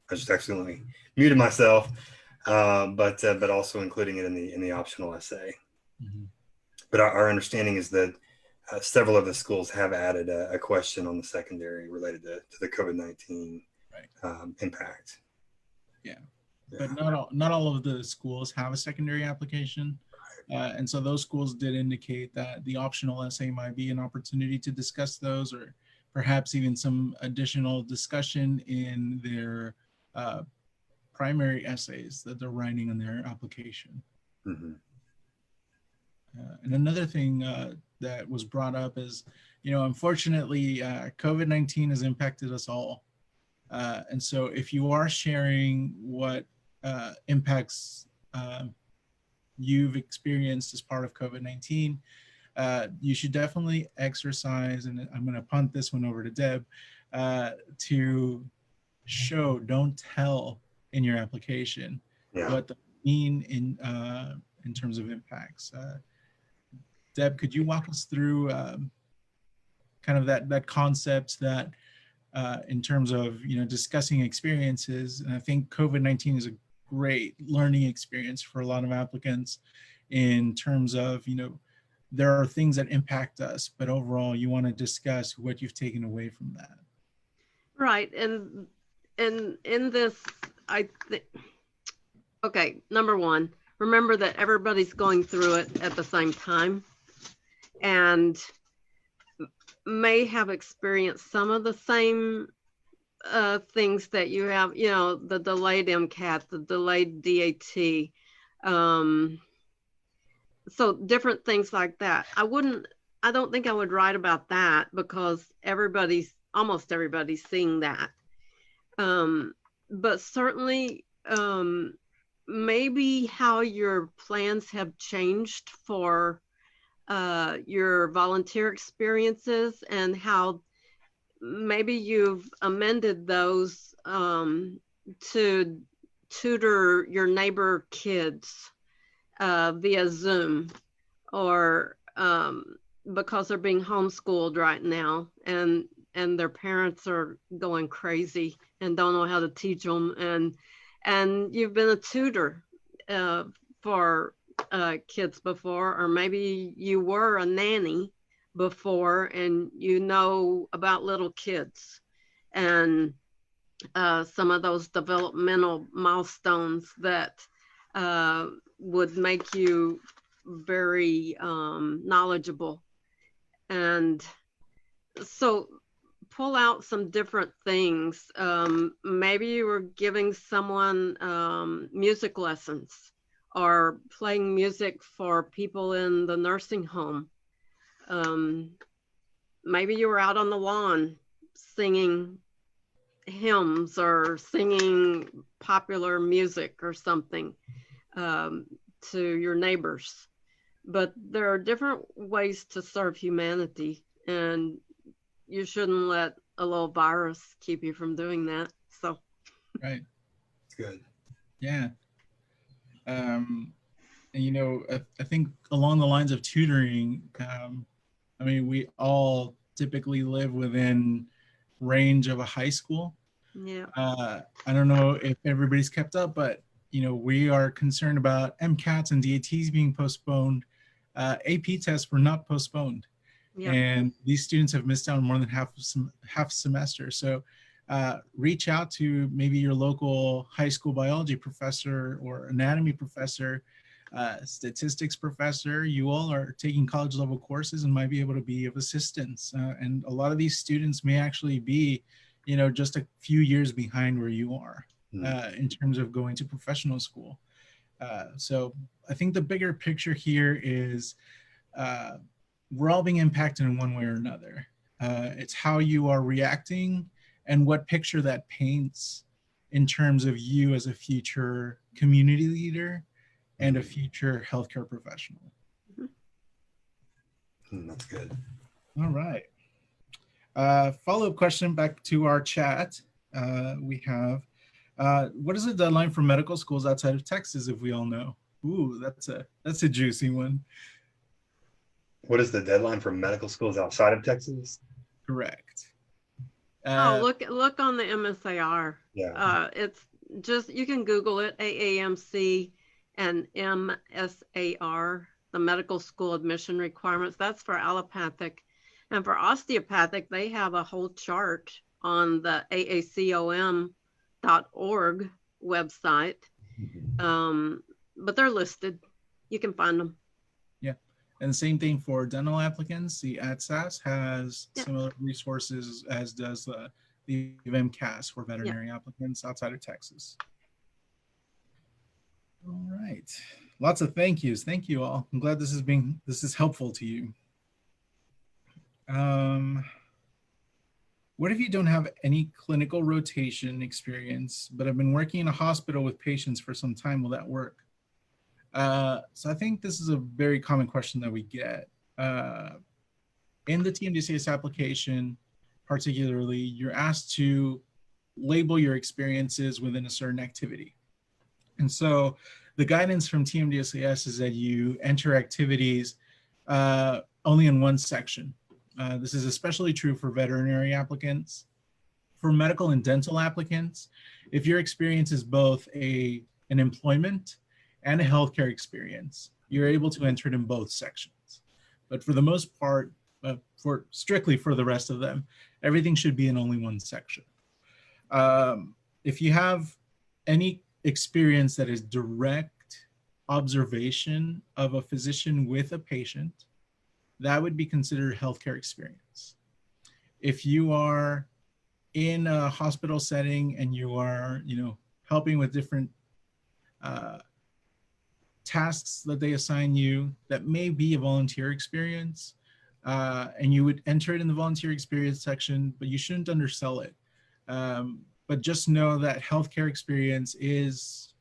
I just accidentally muted myself, but also including it in the optional essay. Mm-hmm. But our understanding is that several of the schools have added a question on the secondary related to the COVID-19 impact. Yeah. But not all of the schools have a secondary application. And so those schools did indicate that the optional essay might be an opportunity to discuss those, or perhaps even some additional discussion in their primary essays that they're writing on their application. Mm-hmm. And another thing that was brought up is, unfortunately, COVID-19 has impacted us all. And so if you are sharing what impacts you've experienced as part of COVID-19, you should definitely exercise, and I'm going to punt this one over to Deb, to show, don't tell in your application what they mean in terms of impacts. Deb, could you walk us through kind of that concept that in terms of discussing experiences? And I think COVID-19 is a great learning experience for a lot of applicants in terms of there are things that impact us, but overall you want to discuss what you've taken away from that. Right, and in this, I think, okay, number one, remember that everybody's going through it at the same time and may have experienced some of the same things that you have, the delayed MCAT, the delayed DAT, so different things like that. I don't think I would write about that because almost everybody's seeing that. But certainly maybe how your plans have changed for your volunteer experiences and how maybe you've amended those to tutor your neighbor kids via Zoom, or because they're being homeschooled right now and their parents are going crazy and don't know how to teach them, and you've been a tutor for kids before, or maybe you were a nanny before and about little kids and some of those developmental milestones that would make you very knowledgeable. And so pull out some different things. Maybe you were giving someone music lessons or playing music for people in the nursing home. Maybe you were out on the lawn singing hymns or singing popular music or something to your neighbors. But there are different ways to serve humanity, and you shouldn't let a little virus keep you from doing that. So, right. Good. Yeah. And I think along the lines of tutoring, I mean, we all typically live within range of a high school. Yeah. I don't know if everybody's kept up, but we are concerned about MCATs and DATs being postponed. AP tests were not postponed. Yep. And these students have missed out on more than half semester. So reach out to maybe your local high school biology professor or anatomy professor, statistics professor. You all are taking college level courses and might be able to be of assistance. And a lot of these students may actually be, just a few years behind where you are in terms of going to professional school. So I think the bigger picture here is we're all being impacted in one way or another. It's how you are reacting and what picture that paints in terms of you as a future community leader and a future healthcare professional. That's good. All right. Follow-up question back to our chat. We have, what is the deadline for medical schools outside of Texas, if we all know? Ooh, that's a juicy one. What is the deadline for medical schools outside of Texas? Correct. Oh, look on the MSAR. Yeah. It's just, you can Google it, AAMC and MSAR, the medical school admission requirements. That's for allopathic. And for osteopathic, they have a whole chart on the aacom.org website. But they're listed. You can find them. Yeah. And the same thing for dental applicants. The TMDSAS has similar resources, as does the MCAS for veterinary applicants outside of Texas. All right. Lots of thank yous. Thank you all. I'm glad this is helpful to you. What if you don't have any clinical rotation experience, but have been working in a hospital with patients for some time? Will that work? So I think this is a very common question that we get. In the TMDSAS application, particularly, you're asked to label your experiences within a certain activity. And so the guidance from TMDSAS is that you enter activities only in one section. This is especially true for veterinary applicants. For medical and dental applicants, if your experience is both an employment and a healthcare experience, you're able to enter it in both sections. But for the most part, strictly for the rest of them, everything should be in only one section. If you have any experience that is direct observation of a physician with a patient, that would be considered healthcare experience. If you are in a hospital setting and you are, helping with different tasks that they assign you, that may be a volunteer experience, and you would enter it in the volunteer experience section, but you shouldn't undersell it. But just know that healthcare experience is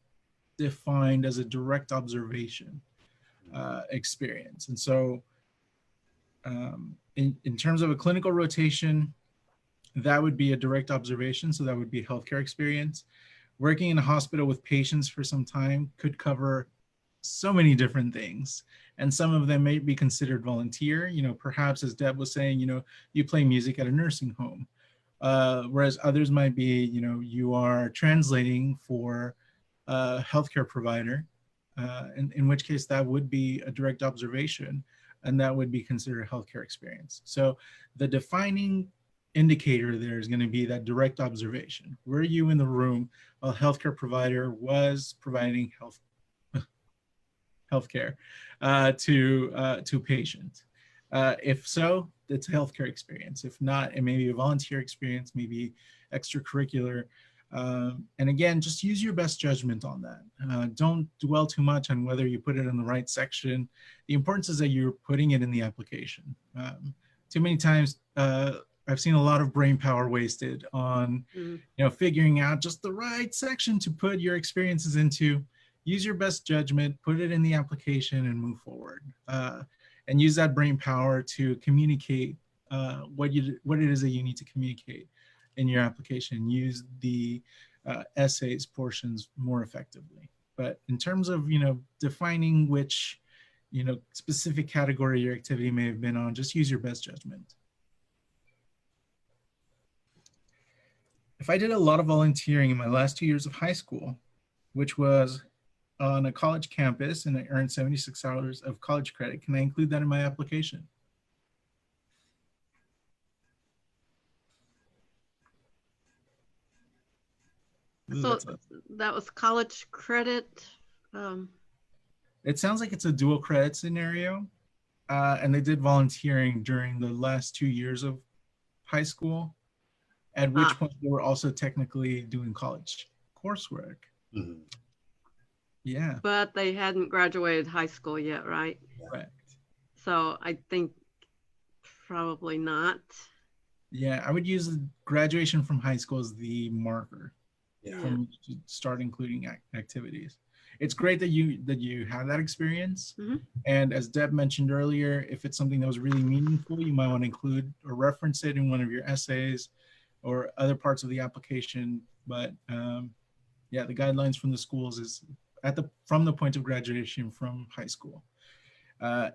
defined as a direct observation experience. And so in terms of a clinical rotation, that would be a direct observation. So that would be a healthcare experience. Working in a hospital with patients for some time could cover so many different things. And some of them may be considered volunteer, perhaps as Deb was saying, you play music at a nursing home. Whereas others might be, you are translating for a healthcare provider, in which case that would be a direct observation, and that would be considered a healthcare experience. So the defining indicator there is going to be that direct observation. Were you in the room while a healthcare provider was providing healthcare to patient? If so, it's a healthcare experience. If not, it may be a volunteer experience, maybe extracurricular. And again, just use your best judgment on that. Don't dwell too much on whether you put it in the right section. The importance is that you're putting it in the application. Too many times, I've seen a lot of brain power wasted on, figuring out just the right section to put your experiences into. Use your best judgment, put it in the application, and move forward. And use that brain power to communicate what it is that you need to communicate in your application. Use the essays portions more effectively. But in terms of defining which specific category your activity may have been on, just use your best judgment. If I did a lot of volunteering in my last 2 years of high school, which was on a college campus, and I earned 76 hours of college credit, can I include that in my application? So that was college credit. It sounds like it's a dual credit scenario, and they did volunteering during the last 2 years of high school, at which point they were also technically doing college coursework. Mm-hmm. Yeah. But they hadn't graduated high school yet, right? Correct. So I think probably not. Yeah, I would use graduation from high school as the marker from to start including activities. It's great that you have that experience. Mm-hmm. And as Deb mentioned earlier, if it's something that was really meaningful, you might want to include or reference it in one of your essays or other parts of the application. But yeah, the guidelines from the schools is from the point of graduation from high school.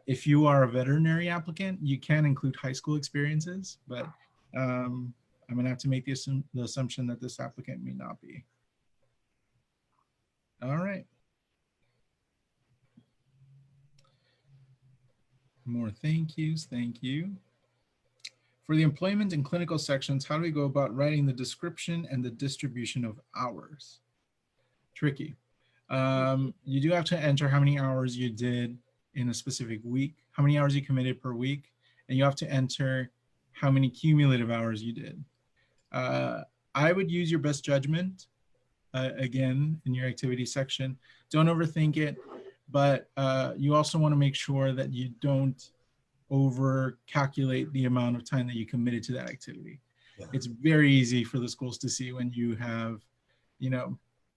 If you are a veterinary applicant, you can include high school experiences, but I'm going to have to make the assumption that this applicant may not be. All right. More thank yous. Thank you. For the employment and clinical sections, how do we go about writing the description and the distribution of hours? Tricky. You do have to enter how many hours you did in a specific week, how many hours you committed per week, and you have to enter how many cumulative hours you did. I would use your best judgment, again, in your activity section. Don't overthink it, but you also want to make sure that you don't over calculate the amount of time that you committed to that activity. Yeah. It's very easy for the schools to see when you have,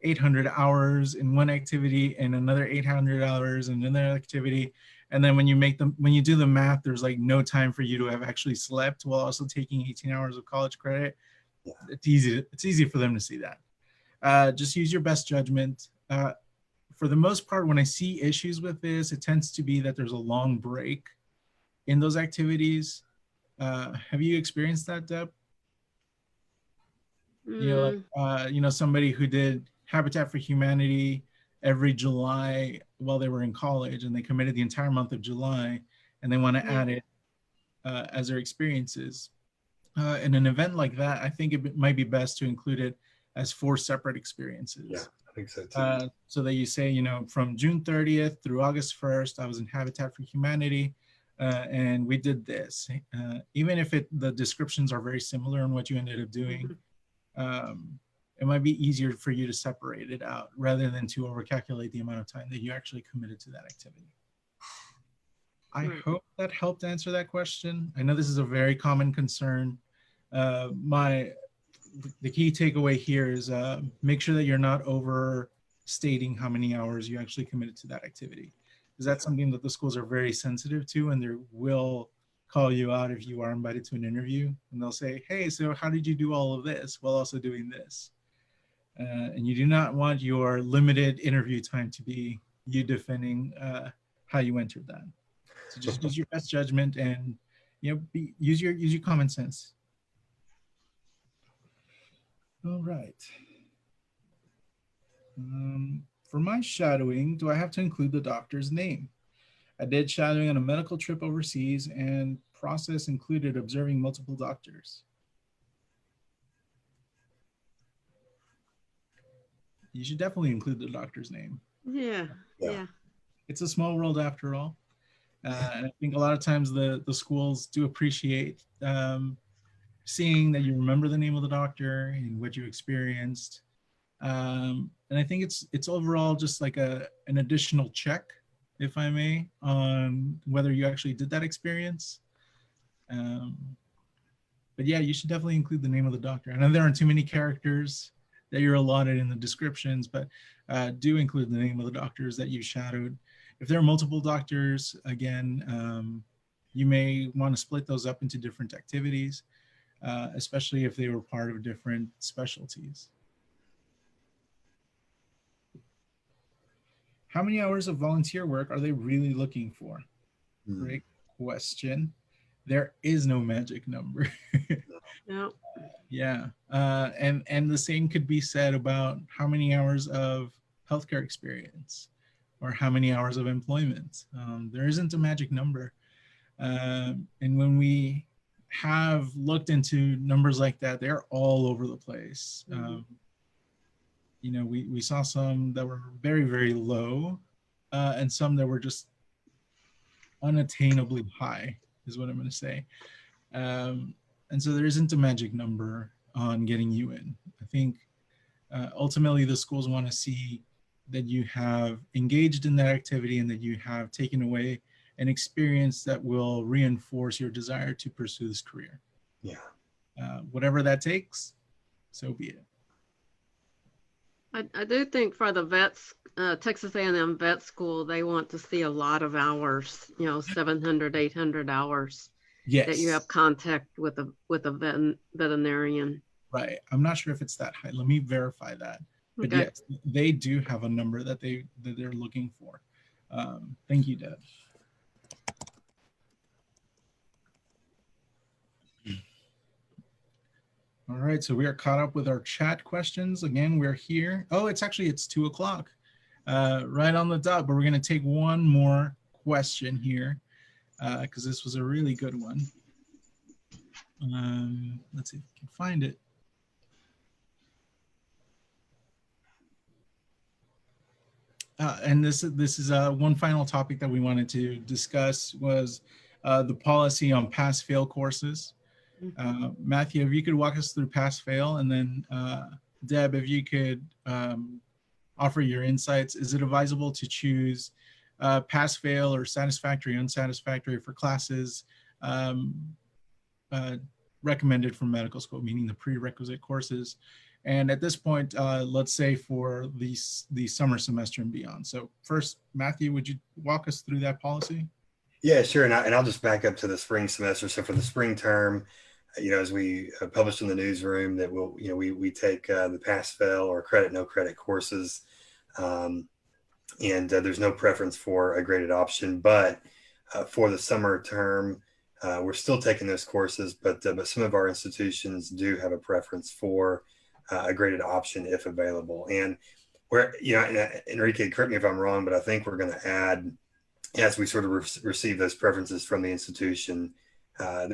800 hours in one activity and another 800 hours in another activity. And then when you do the math, there's like no time for you to have actually slept while also taking 18 hours of college credit. Yeah. It's easy for them to see that. Just use your best judgment. For the most part, when I see issues with this, it tends to be that there's a long break in those activities. Have you experienced that, Deb? Somebody who did Habitat for Humanity every July while they were in college, and they committed the entire month of July, and they want to add it as their experiences. In an event like that, I think it might be best to include it as 4 separate experiences. Yeah, I think so too. So that you say, from June 30th through August 1st, I was in Habitat for Humanity. And we did this, even if the descriptions are very similar in what you ended up doing, it might be easier for you to separate it out rather than to overcalculate the amount of time that you actually committed to that activity. I hope that helped answer that question. I know this is a very common concern. The key takeaway here is make sure that you're not overstating how many hours you actually committed to that activity. Because that's something that the schools are very sensitive to, and they will call you out if you are invited to an interview, and they'll say, hey, so how did you do all of this while also doing this? And you do not want your limited interview time to be you defending how you entered that. So just use your best judgment and use your common sense. All right. For my shadowing, do I have to include the doctor's name? I did shadowing on a medical trip overseas, and process included observing multiple doctors. You should definitely include the doctor's name. Yeah. It's a small world after all. And I think a lot of times the schools do appreciate seeing that you remember the name of the doctor and what you experienced. And I think it's overall just like an additional check, if I may, on whether you actually did that experience. But yeah, you should definitely include the name of the doctor. I know there aren't too many characters that you're allotted in the descriptions, but do include the name of the doctors that you shadowed. If there are multiple doctors, again, you may want to split those up into different activities, especially if they were part of different specialties. How many hours of volunteer work are they really looking for? Great question. There is no magic number. No. Yeah. And the same could be said about how many hours of healthcare experience or how many hours of employment. There isn't a magic number. And when we have looked into numbers like that, they're all over the place. We saw some that were very, very low and some that were just unattainably high, is what I'm going to say. And so there isn't a magic number on getting you in. I think ultimately the schools want to see that you have engaged in that activity and that you have taken away an experience that will reinforce your desire to pursue this career. Yeah. Whatever that takes, so be it. I do think for the vets, Texas A&M vet school, they want to see a lot of hours, 700, 800 hours. Yes. That you have contact with a veterinarian. Right. I'm not sure if it's that high. Let me verify that. But okay. Yes, they do have a number that they're looking for. Thank you, Deb. right, so we are caught up with our chat questions. Again, we're here. Oh, it's 2 o'clock, right on the dot, but we're going to take one more question here because this was a really good one. Let's see if we can find it. And this is one final topic that we wanted to discuss was the policy on pass-fail courses. Matthew, if you could walk us through pass-fail, and then Deb, if you could offer your insights. Is it advisable to choose pass-fail or satisfactory, unsatisfactory for classes recommended for medical school, meaning the prerequisite courses? And at this point, let's say for the summer semester and beyond. So first, Matthew, would you walk us through that policy? Yeah, sure. And I'll just back up to the spring semester. So for the spring term, as we published in the newsroom that we take the pass-fail or credit, no credit courses. And there's no preference for a graded option, but for the summer term, we're still taking those courses, but some of our institutions do have a preference for a graded option if available. And we're, Enrique, correct me if I'm wrong, but I think we're going to add, as we sort of receive those preferences from the institution,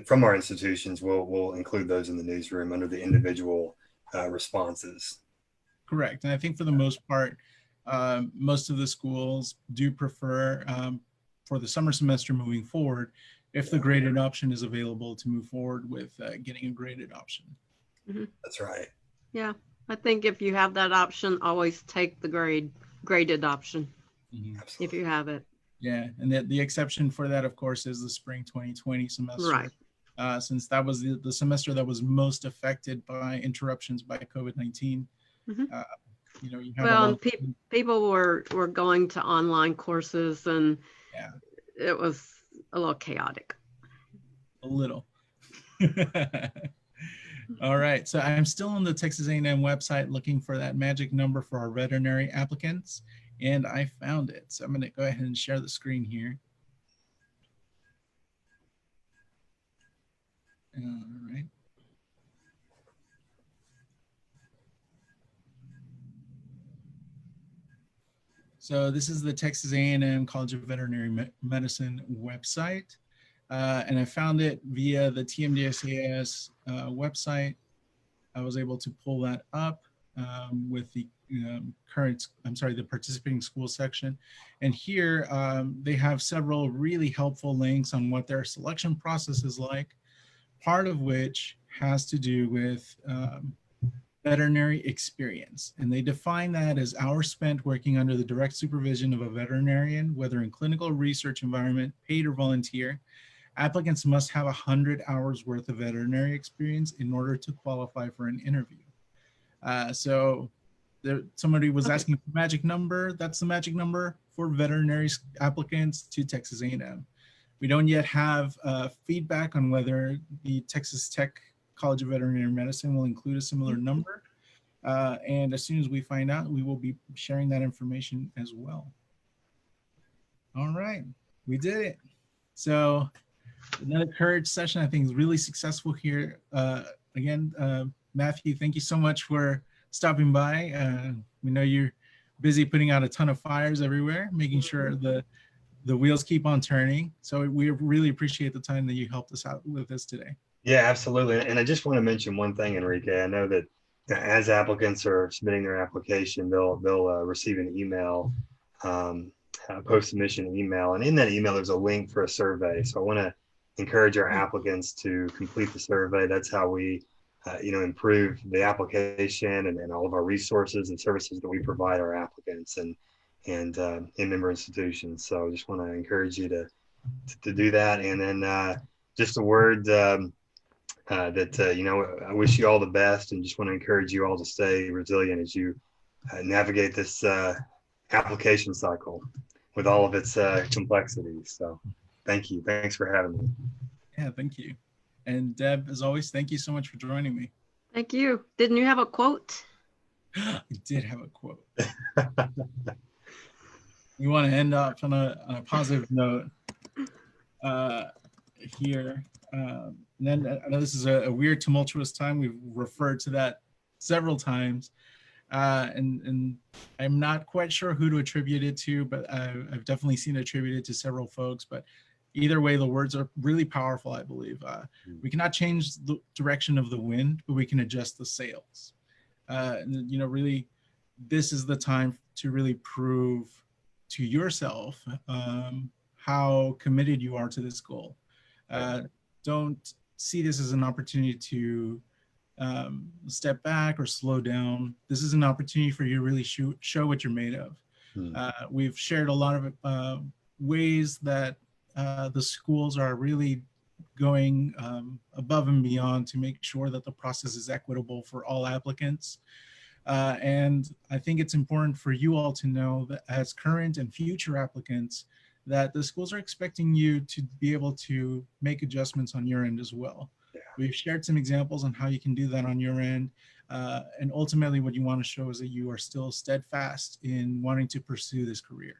from our institutions, we'll include those in the newsroom under the individual responses. Correct. And I think for the most part, most of the schools do prefer for the summer semester moving forward, if the graded option is available, to move forward with getting a graded option. Mm-hmm. That's right. Yeah, I think if you have that option, always take the graded option, if you have it. Yeah, and the exception for that, of course, is the spring 2020 semester. Right. Since that was the semester that was most affected by interruptions by COVID-19. Mm-hmm. You have well, people were going to online courses, and yeah, it was a little chaotic. A little. All right, so I'm still on the Texas A&M website looking for that magic number for our veterinary applicants, and I found it. So I'm going to go ahead and share the screen here. All right. So this is the Texas A&M College of Veterinary Medicine website. And I found it via the TMDSAS website. I was able to pull that up with the the participating school section. And here they have several really helpful links on what their selection process is like, part of which has to do with veterinary experience. And they define that as hours spent working under the direct supervision of a veterinarian, whether in clinical research environment, paid or volunteer. Applicants must have 100 hours worth of veterinary experience in order to qualify for an interview. So somebody was asking for magic number. That's the magic number for veterinary applicants to Texas A&M. We don't yet have feedback on whether the Texas Tech College of Veterinary Medicine will include a similar number. And as soon as we find out, we will be sharing that information as well. All right, we did it. So another courage session, I think, is really successful here. Again, Matthew, thank you so much for stopping by. We know you're busy putting out a ton of fires everywhere, making sure the wheels keep on turning. So we really appreciate the time that you helped us out with this today. Yeah, absolutely. And I just want to mention one thing, Enrique. I know that as applicants are submitting their application, they'll receive an email, post-submission email. And in that email, there's a link for a survey. So I want to encourage our applicants to complete the survey. That's how we improve the application and all of our resources and services that we provide our applicants and in-member institutions. So I just want to encourage you to do that. And then just a word that I wish you all the best, and just want to encourage you all to stay resilient as you navigate this application cycle with all of its complexities. So thank you. Thanks for having me. Yeah, thank you. And Deb, as always, thank you so much for joining me. Thank you. Didn't you have a quote? I did have a quote. We want to end up on a positive note. here. And then I know this is a weird, tumultuous time. We've referred to that several times. And I'm not quite sure who to attribute it to, but I've definitely seen it attributed to several folks. But either way, the words are really powerful, I believe. We cannot change the direction of the wind, but we can adjust the sails. And, really, this is the time to really prove to yourself how committed you are to this goal. Don't see this as an opportunity to step back or slow down. This is an opportunity for you to really show what you're made of. We've shared a lot of ways that the schools are really going above and beyond to make sure that the process is equitable for all applicants. And I think it's important for you all to know that as current and future applicants, that the schools are expecting you to be able to make adjustments on your end as well. Yeah. We've shared some examples on how you can do that on your end. And ultimately what you want to show is that you are still steadfast in wanting to pursue this career.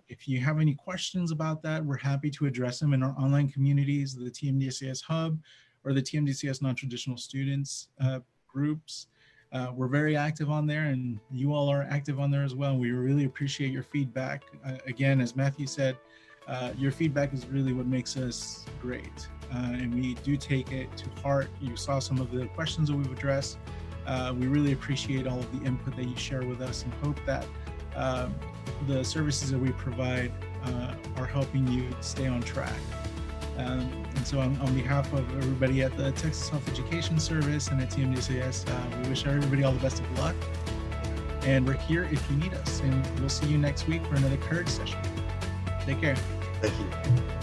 If you have any questions about that, we're happy to address them in our online communities, the TMDSAS Hub or the TMDSAS Non-Traditional Students groups. We're very active on there, and you all are active on there as well. We really appreciate your feedback. Again, as Matthew said, your feedback is really what makes us great, and we do take it to heart. You saw some of the questions that we've addressed. We really appreciate all of the input that you share with us, and hope that the services that we provide are helping you stay on track. And so on behalf of everybody at the Texas Health Education Service and at TMDSAS, we wish everybody all the best of luck. And we're here if you need us. And we'll see you next week for another Courage session. Take care. Thank you.